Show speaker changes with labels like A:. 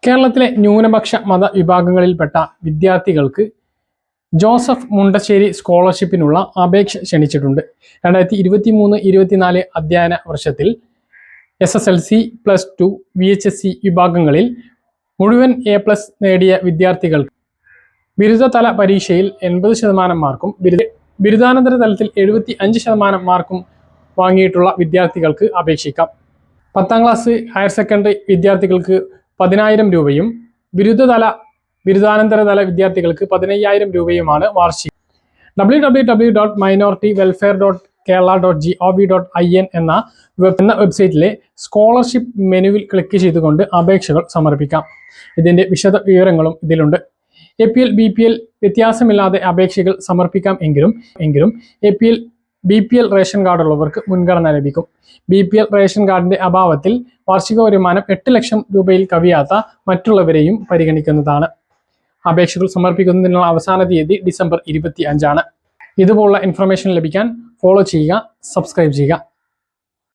A: കേരളത്തിലെ ന്യൂനപക്ഷ മതവിഭാഗങ്ങളിൽപ്പെട്ട വിദ്യാർത്ഥികൾക്ക് ജോസഫ് മുണ്ടശ്ശേരി സ്കോളർഷിപ്പിനുള്ള അപേക്ഷ ക്ഷണിച്ചിട്ടുണ്ട്. 2023-24 അധ്യയന വർഷത്തിൽ SSLC, +2, VHSC വിഭാഗങ്ങളിൽ മുഴുവൻ A+ നേടിയ വിദ്യാർത്ഥികൾക്ക് ബിരുദതല പരീക്ഷയിൽ 80% മാർക്കും ബിരുദാനന്തര തലത്തിൽ 75% മാർക്കും വാങ്ങിയിട്ടുള്ള വിദ്യാർത്ഥികൾക്ക് അപേക്ഷിക്കാം. 10ാം ക്ലാസ് ഹയർ സെക്കൻഡറി വിദ്യാർത്ഥികൾക്ക് 10,000 രൂപയും ബിരുദാനന്തര തല വിദ്യാർത്ഥികൾക്ക് 15,000 രൂപയുമാണ് വാർഷികം. www.minority-welfare.kerala.gov.in എന്ന വെബ്സൈറ്റിലെ സ്കോളർഷിപ്പ് മെനുവിൽ ക്ലിക്ക് ചെയ്തുകൊണ്ട് അപേക്ഷകൾ സമർപ്പിക്കാം. ഇതിന്റെ വിശദ വിവരങ്ങളും ഇതിലുണ്ട്. APL BPL വ്യത്യാസമില്ലാതെ അപേക്ഷകൾ സമർപ്പിക്കാം എങ്കിലും APL BPL റേഷൻ കാർഡ് ഉള്ളവർക്ക് മുൻഗണന ലഭിക്കും. BPL റേഷൻ കാർഡിന്റെ അഭാവത്തിൽ വാർഷിക വരുമാനം 8 ലക്ഷം രൂപയിൽ കവിയാത്ത മറ്റുള്ളവരെയും പരിഗണിക്കുന്നതാണ്. അപേക്ഷകൾ സമർപ്പിക്കുന്നതിനുള്ള അവസാന തീയതി ഡിസംബർ 25 ആണ്. ഇതുപോലുള്ള ഇൻഫർമേഷൻ ലഭിക്കാൻ ഫോളോ ചെയ്യുക, സബ്സ്ക്രൈബ് ചെയ്യുക.